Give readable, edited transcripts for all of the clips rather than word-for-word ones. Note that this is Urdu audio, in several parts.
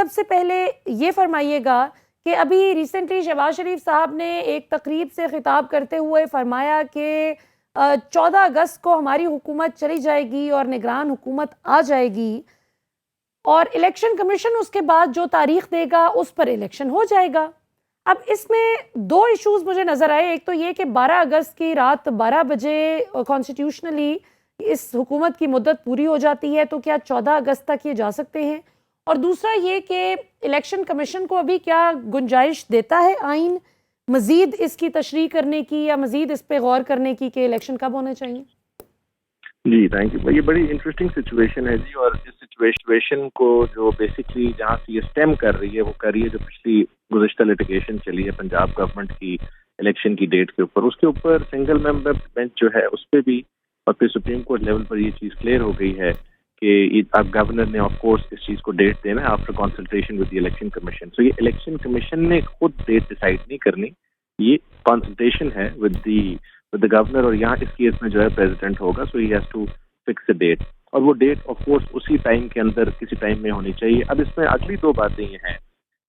سب سے پہلے یہ فرمائیے گا کہ ابھی ریسنٹلی شہباز شریف صاحب نے ایک تقریب سے خطاب کرتے ہوئے فرمایا کہ 14 اگست کو ہماری حکومت چلی جائے گی اور نگران حکومت آ جائے گی، اور الیکشن کمیشن اس کے بعد جو تاریخ دے گا اس پر الیکشن ہو جائے گا۔ اب اس میں دو ایشوز مجھے نظر آئے، ایک تو یہ کہ 12 اگست کی رات 12 بجے کانسٹیٹیوشنلی اس حکومت کی مدت پوری ہو جاتی ہے، تو کیا 14 اگست تک یہ جا سکتے ہیں؟ اور دوسرا یہ کہ الیکشن کمیشن کو ابھی کیا گنجائش دیتا ہے آئین مزید اس کی تشریح کرنے کی یا مزید اس پہ غور کرنے کی کہ الیکشن کب ہونے چاہیے؟ جی تھینک یو. یہ بڑی انٹرسٹنگ سچویشن ہے جی، اور اس سچویشن کو جو بیسکلی جہاں سے یہ اسٹیم کر رہی ہے وہ کر رہی ہے جو پچھلی گزشتہ لٹیگیشن چلی ہے پنجاب گورنمنٹ کی الیکشن کی ڈیٹ کے اوپر. اس کے اوپر سنگل ممبر بینچ جو ہے اس پہ بھی اور پھر سپریم کورٹ لیول پر یہ چیز کلیئر ہو گئی ہے کہ اب گورنر نے آف کورس اس چیز کو ڈیٹ دینا ہے after consultation with the election commission. So یہ الیکشن کمیشن نے خود ڈیٹ ڈیسائیڈ نہیں کرنی، یہ کنسلٹیشن ہے ود دی گورنر، اور یہاں اس کیس میں جو ہے پریزیڈنٹ ہوگا. So he has to fix a date, اور وہ ڈیٹ آف کورس اسی ٹائم کے اندر کسی ٹائم میں ہونی چاہیے. اب اس میں اگلی دو باتیں یہ ہیں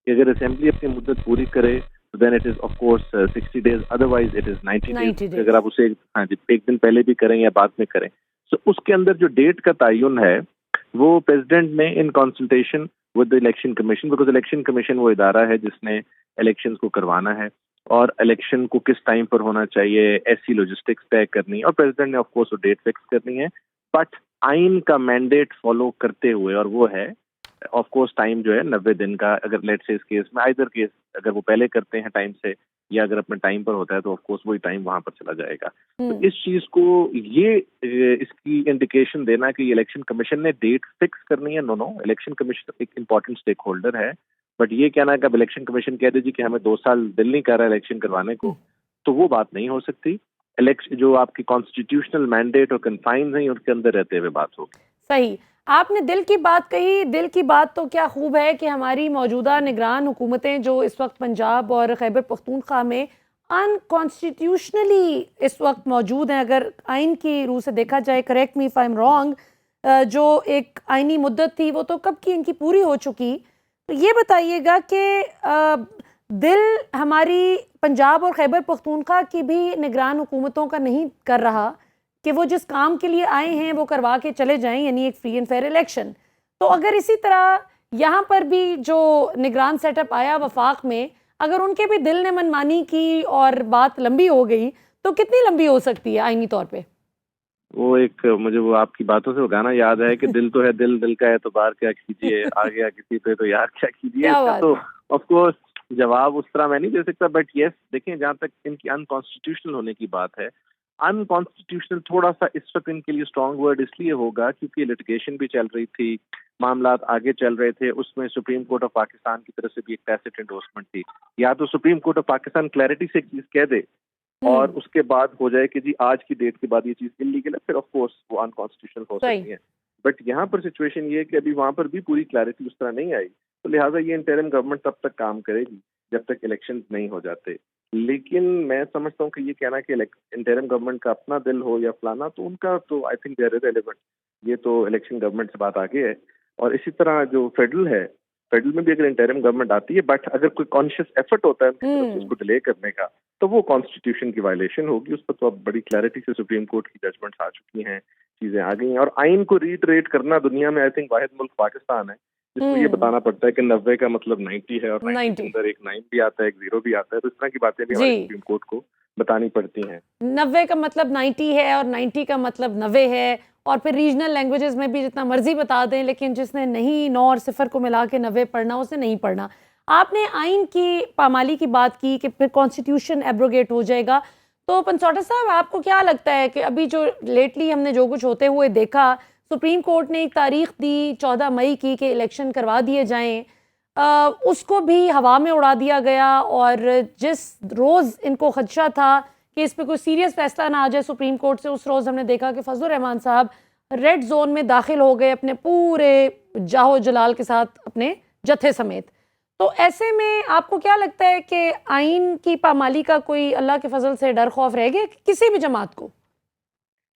کہ اگر اسمبلی اپنی مدت پوری کرے تو then it is of course 60 days، otherwise it is 90 days. اگر آپ اسے ایک دن پہلے بھی کریں یا بعد میں کریں، تو اس کے اندر جو ڈیٹ کا تعین ہے وہ پریزیڈنٹ نے in consultation with the election commission, because election commission وہ ادارہ ہے جس نے الیکشن کو کروانا ہے اور الیکشن کو کس ٹائم پر ہونا چاہیے، ایسی لاجسٹکس طے کرنی ہے، اور پریزیڈنٹ نے آف کورس وہ ڈیٹ فکس کرنی ہے. بٹ آئین کا مینڈیٹ فالو کرتے ہوئے، اور وہ ہے آف کورس ٹائم جو ہے 90 دن کا. اگر لیٹ سے اس کیس میں آئدر کیس اگر وہ پہلے کرتے ہیں ٹائم سے یا اگر اپنے ٹائم پر ہوتا ہے تو آف کورس وہی ٹائم وہاں پر چلا جائے گا. تو اس چیز کو یہ اس کی انڈیکیشن دینا کہ یہ الیکشن کمیشن نے ڈیٹ فکس کرنی ہے، نو الیکشن کمیشن ایک امپورٹنٹ اسٹیک ہولڈر ہے. بٹ یہ کہنا ہے کہ اب الیکشن کمیشن کہہ دیجیے کہ ہمیں 2 سال دل نہیں کر رہا الیکشن کروانے کو، تو وہ بات نہیں ہو سکتی. جو آپ کی کانسٹیٹیوشنل مینڈیٹ اور کنفائنز ہیں ان کے اندر رہتے ہوئے بات ہوگی. صحیح. آپ نے دل کی بات کہی، دل کی بات تو کیا خوب ہے کہ ہماری موجودہ نگران حکومتیں جو اس وقت پنجاب اور خیبر پختونخوا میں ان کانسٹیٹیوشنلی اس وقت موجود ہیں. اگر آئین کی روح سے دیکھا جائے، correct me if I am wrong, جو ایک آئینی مدت تھی وہ تو کب کی ان کی پوری ہو چکی. تو یہ بتائیے گا کہ دل ہماری پنجاب اور خیبر پختونخوا کی بھی نگران حکومتوں کا نہیں کر رہا کہ وہ جس کام کے لیے آئے ہیں وہ کروا کے چلے جائیں، یعنی ایک فری اینڈ فیئر الیکشن. تو اگر اسی طرح یہاں پر بھی جو نگران سیٹ اپ آیا وفاق میں، اگر ان کے بھی دل نے منمانی کی اور بات لمبی ہو گئی تو کتنی لمبی ہو سکتی ہے آئینی طور پہ؟ وہ ایک مجھے وہ آپ کی باتوں سے وہ گانا یاد ہے کہ دل تو ہے دل کا اعتبار کیا کیجیے، آ گیا کسی پہ تو یار کیا کیجیے. اس کا تو آف کورس جواب اس طرح میں نہیں دے سکتا. بٹ یس، دیکھیں جہاں تک ان کی ان کانسٹیٹیوشنل ہونے کی بات ہے، ان کانسٹیٹیوشنل تھوڑا سا اس وقت ان کے لیے اسٹرانگ ورڈ اس لیے ہوگا کیونکہ لٹیگیشن بھی چل رہی تھی، معاملات آگے چل رہے تھے. اس میں سپریم کورٹ آف پاکستان کی طرف سے بھی ایک ٹیسٹ انڈورسمنٹ تھی. یا تو supreme court of Pakistan clarity سے چیز کہہ دے اور اس کے بعد ہو جائے کہ جی آج کی ڈیٹ کے بعد یہ چیز انلیگل ہے، پھر آف کورس وہ ان کانسٹیٹیوشنل ہو سکتی ہے. بٹ یہاں پر سچویشن یہ ہے کہ ابھی وہاں پر بھی پوری کلیئرٹی اس طرح نہیں آئی، تو لہٰذا یہ انٹرم گورنمنٹ تب تک کام کرے گی جب تک الیکشن نہیں ہو جاتے. لیکن میں سمجھتا ہوں کہ یہ کہنا کہ انٹرم گورنمنٹ کا اپنا دل ہو یا فلانا، تو ان کا تو I think they are relevant. یہ تو الیکشن گورنمنٹ سے بات آگے ہے. اور اسی طرح جو فیڈرل ہے، فیڈرل میں بھی اگر انٹرم گورنمنٹ آتی ہے، بٹ اگر کوئی کانشیس ایفرٹ ہوتا ہے ان کی طرف سے اس کو ڈیلے کرنے کا، تو وہ کانسٹیٹیوشن کی وائلیشن ہوگی. اس پر تو اب بڑی کلیئرٹی سے سپریم کورٹ کی ججمنٹس آ چکی ہیں، چیزیں آ گئی ہیں. اور آئین کو ریٹ کرنا دنیا میں آئی تھنک واحد ملک پاکستان ہے جس کو یہ بتانا پڑتا ہے کہ 90 کا مطلب 90 ہے، اور 90 کے اندر ایک 9 بھی آتا ہے، ایک 0 بھی آتا ہے. تو اس طرح کی باتیں بھی ہمارے سپریم کورٹ کو بتانی پڑتی ہیں. 90 کا مطلب 90 ہے اور 90 کا مطلب 90 ہے. اور پھر ریجنل لینگویجز میں بھی جتنا مرضی بتا دیں، لیکن جس نے نہیں 9 اور 0 کو ملا کے 90 پڑھنا، اسے نہیں پڑھنا. آپ نے آئین کی پامالی کی بات کی کہ پھر کانسٹیٹیوشن ایبروگیٹ ہو جائے گا. تو پنسوٹا صاحب، آپ کو کیا لگتا ہے کہ ابھی جو لیٹلی ہم نے جو کچھ ہوتے ہوئے دیکھا، سپریم کورٹ نے ایک تاریخ دی 14 مئی کی کہ الیکشن کروا دیے جائیں، اس کو بھی ہوا میں اڑا دیا گیا. اور جس روز ان کو خدشہ تھا کہ اس پہ کوئی سیریس فیصلہ نہ آ جائے سپریم کورٹ سے، اس روز ہم نے دیکھا کہ فضل الرحمان صاحب ریڈ زون میں داخل ہو گئے اپنے پورے جاہو جلال کے ساتھ، اپنے جتھے سمیت. تو ایسے میں آپ کو کیا لگتا ہے کہ آئین کی پامالی کا کوئی اللہ کے فضل سے ڈر خوف رہ گیا کسی بھی جماعت کو؟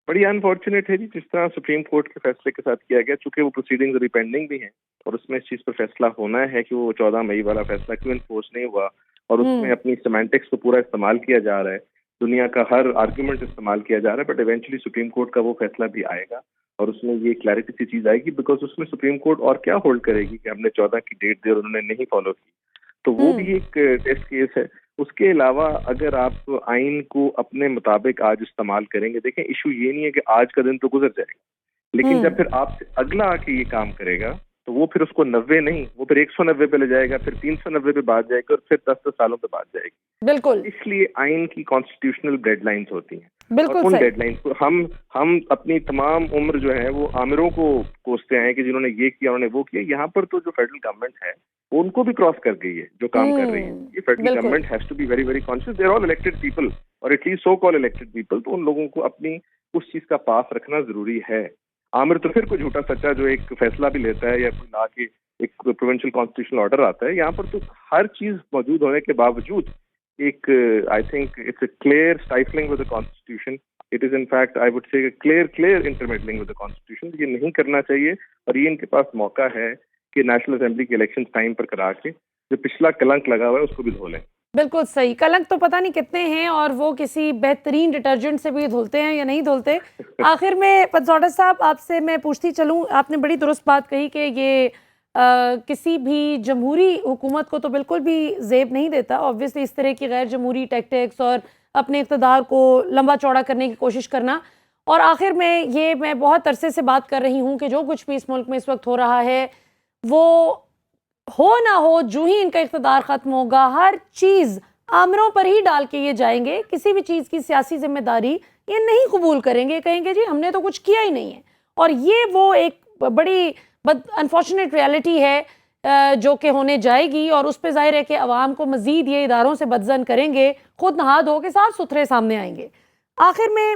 بڑی انفارچونیٹ ہے جی جس طرح سپریم کورٹ کے فیصلے کے ساتھ کیا گیا، چونکہ وہ پروسیڈنگز ابھی پینڈنگ بھی ہیں اور اس میں اس چیز پر فیصلہ ہونا ہے کہ وہ 14 مئی والا فیصلہ کیوں انفورس نہیں ہوا، اور اس میں اپنی سیمانٹکس کو پورا استعمال کیا جا رہا ہے، دنیا کا ہر آرگیومنٹ استعمال کیا جا رہا ہے، بٹ ایونچولی سپریم کورٹ کا وہ فیصلہ بھی آئے گا اور اس میں یہ کلیئرٹی سی چیز آئے گی، بیکاز اس میں سپریم کورٹ اور کیا ہولڈ کرے گی کہ ہم نے 14 کی ڈیٹ دی اور انہوں نے نہیں فالو کی، تو وہ بھی ایک ٹیسٹ کیس ہے۔ اس کے علاوہ اگر آپ آئین کو اپنے مطابق آج استعمال کریں گے، دیکھیں ایشو یہ نہیں ہے کہ آج کا دن تو گزر جائے گا، لیکن جب پھر آپ سے اگلا آ کے یہ کام کرے گا تو وہ پھر اس کو 90 نہیں، وہ پھر 190 پہ لے جائے گا، پھر 390 پہ بات جائے گا اور پھر 10 سالوں پہ بات جائے گی۔ بالکل، اس لیے آئین کی کانسٹیٹیوشنل ڈیڈ لائنز ہوتی ہیں، بالکل اور ان صحیح۔ ڈیڈ لائنز کو ہم اپنی تمام عمر جو ہے وہ آمروں کو کوستے ہیں کہ جنہوں نے یہ کیا، انہوں نے وہ کیا۔ یہاں پر تو جو فیڈرل گورنمنٹ ہے وہ ان کو بھی کراس کر گئی ہے جو کام کر رہی ہے۔ یہ فیڈرل بالکل government has to be very very conscious, they are all elected people, اور at least so called elected people, تو ان لوگوں کو اپنی اس چیز کا پاس رکھنا ضروری ہے۔ عامر تو پھر کوئی جھوٹا سچا جو ایک فیصلہ بھی لیتا ہے یا کوئی لا کے ایک پروونشل کانسٹیٹیوشنل آرڈر آتا ہے، یہاں پر تو ہر چیز موجود ہونے کے باوجود ایک I think it's a clear stifling with the constitution, it is in fact I would say clear intermeddling with the constitution. یہ نہیں کرنا چاہیے، اور یہ ان کے پاس موقع ہے کہ نیشنل اسمبلی کے الیکشن ٹائم پر کرا کے جو پچھلا کلنک لگا ہوا ہے اس کو بھی دھو لیں۔ بالکل صحیح، کلنک تو پتہ نہیں کتنے ہیں اور وہ کسی بہترین ڈٹرجنٹ سے بھی دھلتے ہیں یا نہیں دھلتے۔ آخر میں پنسوٹا صاحب آپ سے میں پوچھتی چلوں، آپ نے بڑی درست بات کہی کہ یہ کسی بھی جمہوری حکومت کو تو بالکل بھی زیب نہیں دیتا، obviously اس طرح کی غیر جمہوری ٹیکٹکس اور اپنے اقتدار کو لمبا چوڑا کرنے کی کوشش کرنا۔ اور آخر میں بہت عرصے سے بات کر رہی ہوں کہ جو کچھ بھی اس ملک میں اس وقت ہو رہا ہے وہ ہو نہ ہو، جو ہی ان کا اقتدار ختم ہوگا ہر چیز آمروں پر ہی ڈال کے یہ جائیں گے، کسی بھی چیز کی سیاسی ذمہ داری یہ نہیں قبول کریں گے، کہیں گے جی ہم نے تو کچھ کیا ہی نہیں ہے۔ اور یہ وہ ایک بڑی انفارچونیٹ ریالٹی ہے جو کہ ہونے جائے گی، اور اس پہ ظاہر ہے کہ عوام کو مزید یہ اداروں سے بدظن کریں گے، خود نہا دھو کے صاف ستھرے سامنے آئیں گے۔ آخر میں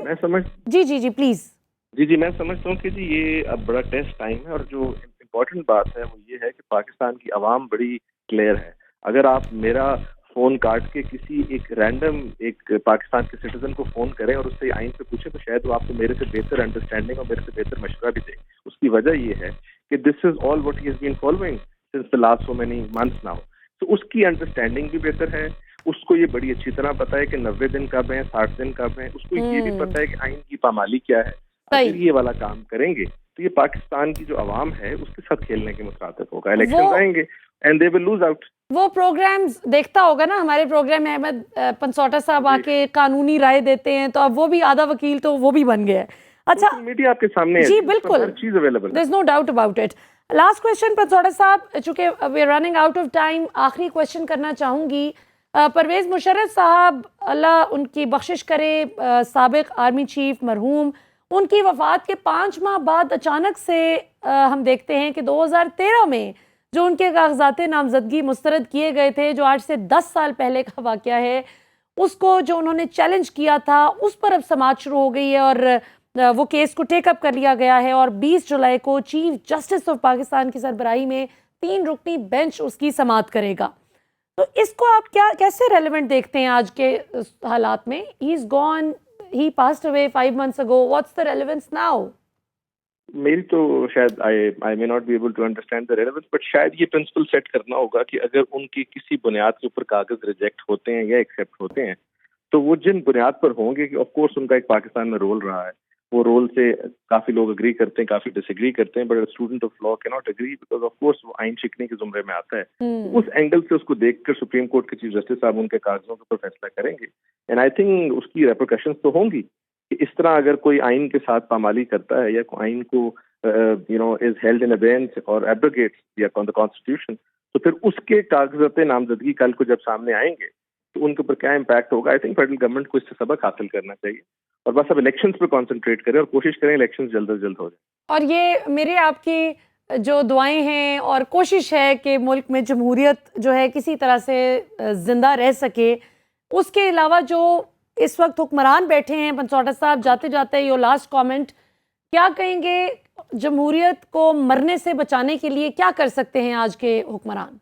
جی پلیز۔ جی میں سمجھتا ہوں کہ جی یہ اب بڑا ٹیسٹ ٹائم ہے، اور جو امپورٹنٹ بات ہے وہ یہ ہے کہ پاکستان کی عوام بڑی کلیئر ہے۔ اگر آپ میرا فون کاٹ کے کسی ایک رینڈم ایک پاکستان کے سٹیزن کو فون کریں اور اس سے آئین سے پوچھیں تو شاید وہ آپ کو میرے سے بہتر انڈرسٹینڈنگ اور میرے سے بہتر مشورہ بھی دے۔ اس کی وجہ یہ ہے کہ this is all what he has been following since the last so many months now, تو اس کی انڈرسٹینڈنگ بھی بہتر ہے، اس کو یہ بڑی اچھی طرح پتہ ہے کہ 90 دن کب ہیں، 60 دن کب ہیں، اس کو یہ بھی پتہ ہے کہ آئین کی پامالی کیا ہے۔ اگر یہ والا کام کریں گے تو یہ پاکستان کی جو عوام ہے اس کے ساتھ کھیلنے کے مترادف ہوگا، الیکشن آئیں گے and they will lose out. وہ پروگرامز دیکھتا ہوگا نا ہمارے پروگرام میں، احمد پنسوٹا صاحب آ کے قانونی رائے دیتے ہیں، تو اب وہ بھی آدھا وکیل تو وہ بھی بن گیا ہے۔ اچھا میڈیا آپ کے سامنے ہے، جی بالکل، ہر چیز اویلیبل ہے، there is no doubt about it۔ Last question Pansota صاحب، چونکہ we are running out of time, آخری کویشچن کرنا چاہوں گی۔ پرویز مشرف صاحب اللہ ان کی بخشش کرے، سابق آرمی چیف مرحوم، ان کی وفات کے 5 ماہ بعد اچانک سے ہم دیکھتے ہیں کہ 2013 میں جو ان کے کاغذات نامزدگی مسترد کیے گئے تھے، جو آج سے 10 سال پہلے کا واقعہ ہے، اس کو جو انہوں نے چیلنج کیا تھا اس پر اب سماعت شروع ہو گئی ہے، اور وہ کیس کو ٹیک اپ کر لیا گیا ہے، اور 20 جولائی کو چیف جسٹس آف پاکستان کی سربراہی میں 3 رکنی بینچ اس کی سماعت کرے گا۔ تو اس کو آپ کیسے ریلیونٹ دیکھتے ہیں آج کے حالات میں؟ He is gone, he passed away 5 months ago، what's the relevance now? میری تو شاید I may not be able to understand the relevance، but شاید یہ پرنسپل سیٹ کرنا ہوگا کہ اگر ان کی کسی بنیاد کے اوپر کاغذ ریجیکٹ ہوتے ہیں یا ایکسیپٹ ہوتے ہیں تو وہ جن بنیاد پر ہوں گے کہ آف کورس ان کا ایک پاکستان میں رول رہا ہے، وہ رول سے کافی لوگ اگری کرتے ہیں، کافی ڈس ایگری کرتے ہیں، بٹ اسٹوڈنٹ آف لا کی not agree because of course وہ آئین شکنی کے زمرے میں آتا ہے۔ اس اینگل سے اس کو دیکھ کر سپریم کورٹ کے چیف جسٹس صاحب ان کے کاغذوں کے اوپر فیصلہ کریں گے، اینڈ آئی تھنک اس کی ریپرکشنز تو ہوں گی کہ اس طرح اگر کوئی آئین کے ساتھ پامالی کرتا ہے یا کوئی آئین کو is held in abeyance اور abrogates the constitution، تو پھر اس کے کاغذات نامزدگی کل کو جب سامنے آئیں گے تو ان کے اوپر کیا امپیکٹ ہوگا۔ آئی تھنک فیڈرل گورنمنٹ کو اس سے سبق حاصل کرنا چاہیے اور بس اب الیکشنز پہ کانسنٹریٹ کریں اور کوشش کریں الیکشنز جلد از جلد ہو جائیں۔ اور یہ میرے آپ کی جو دعائیں ہیں اور کوشش ہے کہ ملک میں جمہوریت جو ہے کسی طرح سے زندہ رہ سکے۔ اس کے علاوہ جو اس وقت حکمران بیٹھے ہیں، پنسوٹا صاحب جاتے جاتے یہ لاسٹ کامنٹ کیا کہیں گے؟ جمہوریت کو مرنے سے بچانے کے لیے کیا کر سکتے ہیں آج کے حکمران؟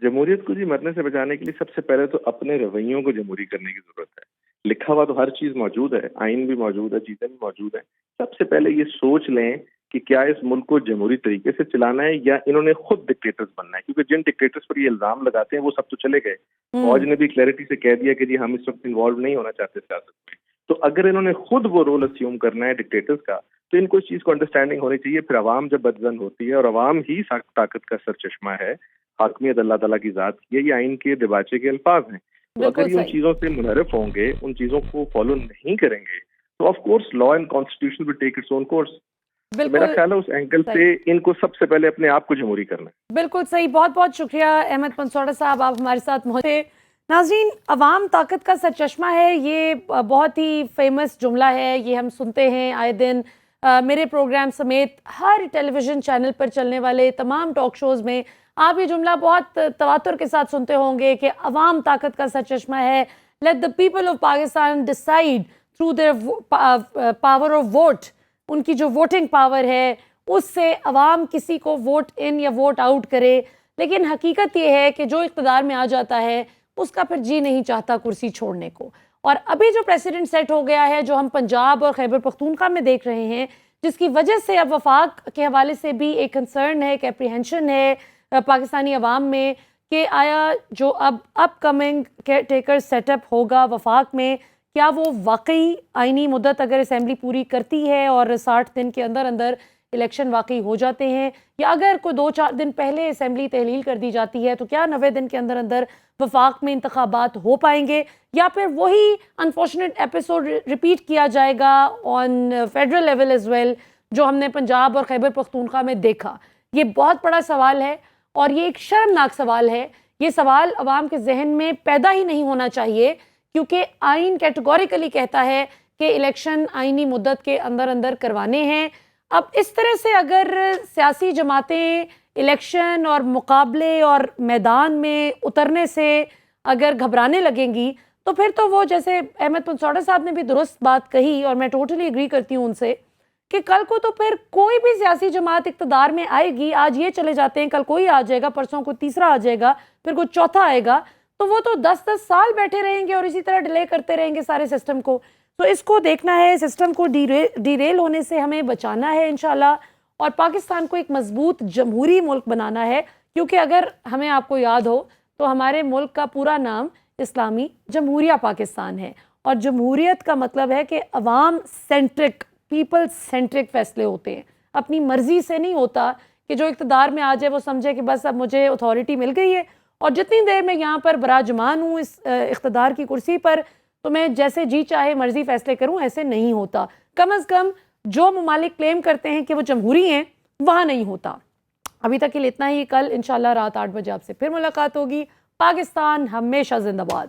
جمہوریت کو جی مرنے سے بچانے کے لیے سب سے پہلے تو اپنے رویوں کو جمہوری کرنے کی ضرورت ہے۔ لکھا ہوا تو ہر چیز موجود ہے، آئین بھی موجود ہے، چیزیں بھی موجود ہیں. سب سے پہلے یہ سوچ لیں کہ کیا اس ملک کو جمہوری طریقے سے چلانا ہے یا انہوں نے خود ڈکٹیٹرز بننا ہے، کیونکہ جن ڈکٹیٹرز پر یہ الزام لگاتے ہیں وہ سب تو چلے گئے. فوج نے بھی کلیئرٹی سے کہہ دیا کہ جی ہم اس وقت انوالو نہیں ہونا چاہتے سیاست میں. تو اگر انہوں نے خود وہ رول اسیوم کرنا ہے ڈکٹیٹرز کا تو ان کو اس چیز کو انڈرسٹینڈنگ ہونی چاہیے. پھر عوام جب بدزن ہوتی ہے، اور عوام ہی طاقت کا سرچشمہ ہے، حاکمیت اللہ تعالیٰ کی ذات کی ہے، یہ آئین کے دباچے کے الفاظ ہیں. تو اگر یہ ان چیزوں سے منحرف ہوں گے، ان چیزوں کو فالو نہیں کریں گے تو of course law and constitution will take its own course. میرا خیال ہے اس اینگل سے ان کو سب سے پہلے اپنے آپ کو جمہوری کرنا ہے. بالکل صحیح. بہت بہت شکریہ احمد پنسوڑا صاحب، آپ ہمارے ساتھ موجود تھے. ناظرین، عوام طاقت کا سرچشمہ ہے، یہ بہت ہی فیمس جملہ ہے، یہ ہم سنتے ہیں آئے دن. میرے پروگرام سمیت ہر ٹیلی ویژن چینل پر چلنے والے تمام ٹاک شوز میں آپ یہ جملہ بہت تواتر کے ساتھ سنتے ہوں گے کہ عوام طاقت کا سرچشمہ ہے. Let the people of Pakistan decide through their power of vote. ان کی جو ووٹنگ پاور ہے اس سے عوام کسی کو ووٹ ان یا ووٹ آؤٹ کرے. لیکن حقیقت یہ ہے کہ جو اقتدار میں آ جاتا ہے اس کا پھر جی نہیں چاہتا کرسی چھوڑنے کو. اور ابھی جو پریسیڈنٹ سیٹ ہو گیا ہے، جو ہم پنجاب اور خیبر پختونخوا میں دیکھ رہے ہیں، جس کی وجہ سے اب وفاق کے حوالے سے بھی ایک کنسرن ہے، ایک اپریہنشن ہے پاکستانی عوام میں کہ آیا جو اب coming caretaker set up ہوگا وفاق میں، کیا وہ واقعی آئینی مدت اگر اسمبلی پوری کرتی ہے اور 60 دن کے اندر اندر الیکشن واقعی ہو جاتے ہیں، یا اگر کوئی 2-4 دن پہلے اسمبلی تحلیل کر دی جاتی ہے تو کیا 90 دن کے اندر اندر وفاق میں انتخابات ہو پائیں گے، یا پھر وہی انفارچونیٹ ایپیسوڈ ریپیٹ کیا جائے گا آن فیڈرل لیول ایز ویل جو ہم نے پنجاب اور خیبر پختونخوا میں دیکھا. یہ بہت بڑا سوال ہے اور یہ ایک شرمناک سوال ہے. یہ سوال عوام کے ذہن میں پیدا ہی نہیں ہونا چاہیے، کیونکہ آئین کیٹیگوریکلی کہتا ہے کہ الیکشن آئینی مدت کے اندر اندر کروانے ہیں. اب اس طرح سے اگر سیاسی جماعتیں الیکشن اور مقابلے اور میدان میں اترنے سے اگر گھبرانے لگیں گی تو پھر تو وہ، جیسے احمد پنسوڑا صاحب نے بھی درست بات کہی اور میں ٹوٹلی ایگری کرتی ہوں ان سے، کہ کل کو تو پھر کوئی بھی سیاسی جماعت اقتدار میں آئے گی، آج یہ چلے جاتے ہیں، کل کوئی آ جائے گا، پرسوں کو تیسرا آ جائے گا، پھر کوئی چوتھا آئے گا، تو وہ تو 10 سال بیٹھے رہیں گے اور اسی طرح ڈیلے کرتے رہیں گے سارے سسٹم کو. تو اس کو دیکھنا ہے، سسٹم کو ڈیریل ہونے سے ہمیں بچانا ہے انشاءاللہ، اور پاکستان کو ایک مضبوط جمہوری ملک بنانا ہے. کیونکہ اگر ہمیں آپ کو یاد ہو تو ہمارے ملک کا پورا نام اسلامی جمہوریہ پاکستان ہے، اور جمہوریت کا مطلب ہے کہ عوام سینٹرک، پیپل سینٹرک فیصلے ہوتے ہیں. اپنی مرضی سے نہیں ہوتا کہ جو اقتدار میں آ جائے وہ سمجھے کہ بس اب مجھے اتھارٹی مل گئی ہے اور جتنی دیر میں یہاں پر براجمان ہوں اس اقتدار کی کرسی پر تو میں جیسے جی چاہے مرضی فیصلے کروں. ایسے نہیں ہوتا. کم از کم جو ممالک کلیم کرتے ہیں کہ وہ جمہوری ہیں وہاں نہیں ہوتا. ابھی تک کے لیے اتنا ہی. کل انشاءاللہ رات 8 بجے آپ سے پھر ملاقات ہوگی. پاکستان ہمیشہ زندہ باد.